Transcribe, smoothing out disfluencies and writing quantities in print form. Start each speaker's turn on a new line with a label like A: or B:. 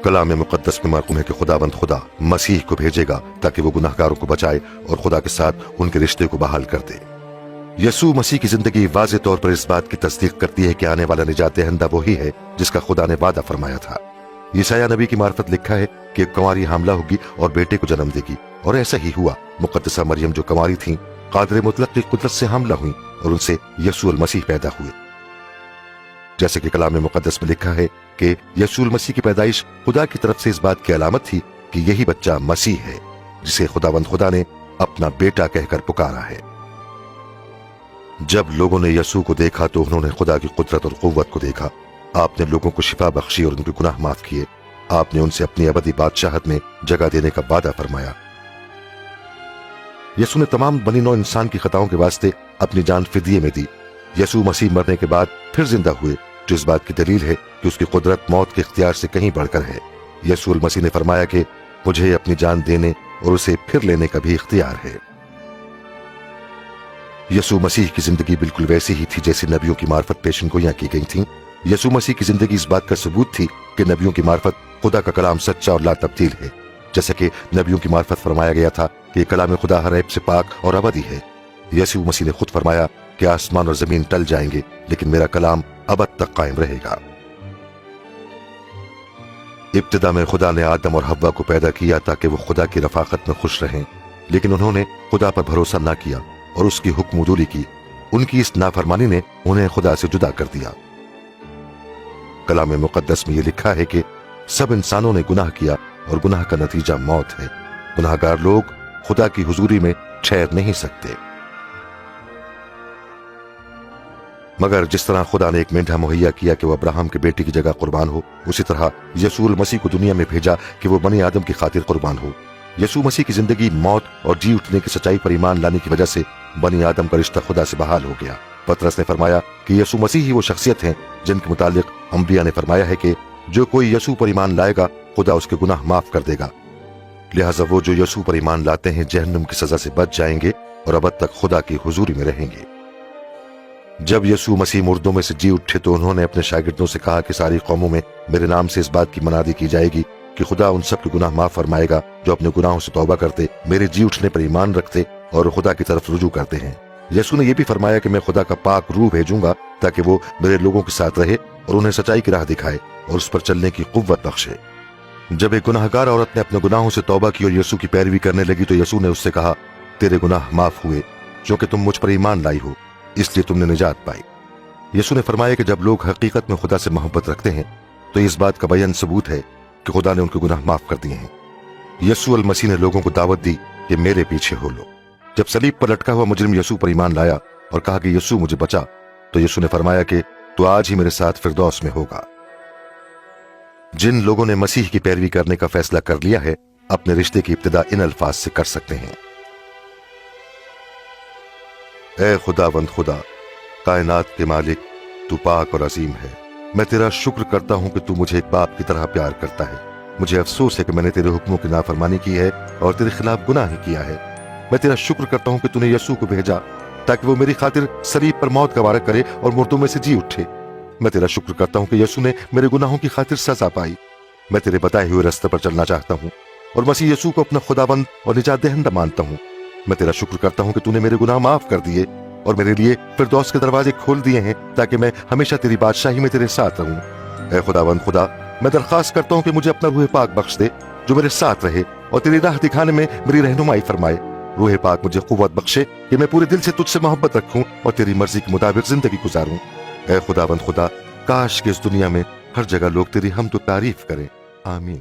A: कलाम मुक़द्दस में मरकूम है कि खुदावंद खुदा मसीह को भेजेगा ताकि वो गुनाहगारों को बचाए और खुदा के साथ उनके रिश्ते को बहाल कर दे। यसू मसीह की जिंदगी वाज़े तौर पर इस बात की तस्दीक करती है कि आने वाला निजात दहिंदा वही है जिसका खुदा ने वादा फरमाया था। यशायाह नबी की मार्फत लिखा है कि एक कंवारी हामला होगी और बेटे को जन्म देगी, और ऐसा ही हुआ। मुक़द्दसा मरियम जो कंवारी थी, कादिर मुतलक की कुदरत से हामला हुई और उनसे यसू मसीह पैदा हुए। जैसे कि कलाम मुक़द्दस में लिखा है कि यसू मसीह की पैदाइश खुदा की तरफ से इस बात की अलामत थी कि यही बच्चा मसीह है जिसे खुदावंद खुदा ने अपना बेटा कहकर पुकारा है। जब लोगों ने यसू को देखा तो उन्होंने खुदा की कुदरत और कुव्वत को देखा। आपने लोगों को शिफा बख्शी और उनके गुनाह माफ किए। आपने उनसे अपनी अबदी बादशाहत में जगह देने का वादा फरमाया। यसू ने तमाम बनी नौ इंसान की खताओं के वास्ते अपनी जान फिदिये में दी। यसू मसीह मरने के बाद फिर जिंदा हुए, जो इस बात की दलील है कि उसकी कुदरत मौत के इख्तियार से कहीं बढ़कर है। यसू मसीह ने फरमाया कि मुझे अपनी जान देने और उसे फिर लेने का भी इख्तियार है। यसू मसीह की जिंदगी बिल्कुल वैसी ही थी जैसी नबियों की मार्फत पेशनगोइयां की गई थीं। यसू मसीह की जिंदगी इस बात का सबूत थी कि नबियों की मार्फत खुदा का कलाम सच्चा और ला तब्दील है। जैसे कि नबियों की मार्फत फरमाया गया था कि कलाम खुदा हर ऐब से पाक और अबदी है। यसू मसीह ने खुद फरमाया कि आसमान और जमीन टल जाएंगे लेकिन मेरा कलाम अबद तक कायम रहेगा। इब्तिदा में खुदा ने आदम और हव्वा को पैदा किया ताकि वो खुदा की रफाकत में खुश रहें, लेकिन उन्होंने खुदा पर भरोसा न किया और उसकी हुक्मदूरी की। उनकी इस नाफरमानी ने उन्हें खुदा से जुदा कर दिया। कलाम मुक़द्दस में यह लिखा है कि सब इंसानों ने गुनाह किया और गुनाह का नतीजा मौत है। गुनाहगार लोग खुदा की हुजूरी में ठहर नहीं सकते। मगर जिस तरह खुदा ने एक मेंढा मुहैया किया कि वह अब्राहम के बेटे की जगह कुर्बान हो, उसी तरह यसू मसीह को दुनिया में भेजा कि वो बनी आदम की खातिर कुर्बान हो। यसू मसीह की जिंदगी मौत और जी उठने की सच्चाई पर ईमान लाने की वजह से बनी आदम का रिश्ता खुदा से बहाल हो गया। पतरस ने फरमाया कि यसू मसीह ही वो शख्सियत हैं जिनके मुतालिक अंबिया ने फरमाया है कि जो कोई यसू पर ईमान लाएगा खुदा उसके गुनाह माफ कर देगा। लिहाजा वो जो यसू पर ईमान लाते हैं जहन्नुम की सजा से बच जाएंगे और अबद तक खुदा की हुजूरी में रहेंगे। जब यसू मसीह मुर्दों में से जी उठे तो उन्होंने अपने शागिर्दों से कहा कि सारी कौमों में मेरे नाम से इस बात की मनादी की जाएगी कि खुदा उन सब के गुनाह माफ फरमाएगा जो अपने गुनाहों से तौबा करते, मेरे जी उठने पर ईमान रखते और खुदा की तरफ रुजू करते हैं। यसू ने यह भी फरमाया कि मैं खुदा का पाक रूह भेजूंगा ताकि वो मेरे लोगों के साथ रहे और उन्हें सच्चाई की राह दिखाए और उस पर चलने की कुव्वत बख्शे। जब एक गुनाहगार औरत ने अपने गुनाहों से तौबा की और यसू की पैरवी करने लगी तो यसू ने उससे कहा, तेरे गुनाह माफ हुए क्योंकि तुम मुझ पर ईमान लाई हो, इसलिए तुमने निजात पाई। यसू ने फरमाया कि जब लोग हकीकत में खुदा से मोहब्बत रखते हैं तो इस बात का बयान सबूत है कि खुदा ने उनके गुनाह माफ कर दिए हैं। यसू अल मसीह ने लोगों को दावत दी कि मेरे पीछे हो लो। जब सलीब पर लटका हुआ मुजरिम यसू पर ईमान लाया और कहा कि यसू मुझे बचा, तो यसू ने फरमाया कि तू आज ही मेरे साथ फिरदौस में होगा। जिन लोगों ने मसीह की पैरवी करने का फैसला कर लिया है अपने रिश्ते की इब्तिदा इन अल्फाज से कर सकते हैं, ऐ खुदावंद खुदा, कायनात के मालिक, तू पाक और अजीम है। मैं तेरा शुक्र करता हूं कि तू मुझे एक बाप की तरह प्यार करता है। मुझे अफसोस है कि मैंने तेरे हुक्मों की नाफरमानी की है और तेरे खिलाफ गुनाह ही किया है। मैं तेरा शुक्र करता हूं कि तूने यसू को भेजा ताकि वो मेरी खातिर सलीब पर मौत गवारा करे और मुर्दों में से जी उठे। मैं तेरा शुक्र करता हूं कि यसू ने मेरे गुनाहों की खातिर सजा पाई। मैं तेरे बताए हुए रास्ते पर चलना चाहता हूं और मसीह यसू को अपना खुदाबंद और निजात दहिंदा मानता हूं। मैं तेरा शुक्र करता हूं कि तूने मेरे गुनाह माफ कर दिए और मेरे लिए फिरदौस के दरवाजे खोल दिए हैं ताकि मैं हमेशा तेरी बादशाही में तेरे साथ रहूं। ऐ खुदावंद खुदा, मैं दरख्वास्त करता हूं कि मुझे अपना रूह पाक बख्श दे जो मेरे साथ रहे और तेरी राह दिखाने में मेरी रहनुमाई फरमाए। रूह पाक मुझे कुव्वत बख्शे कि मैं पूरे दिल से तुझसे मोहब्बत रखूं और तेरी मर्जी के मुताबिक जिंदगी गुजारूं। ऐ खुदावंद खुदा, काश कि इस दुनिया में हर जगह लोग तेरी हमद व तारीफ करें। आमीन।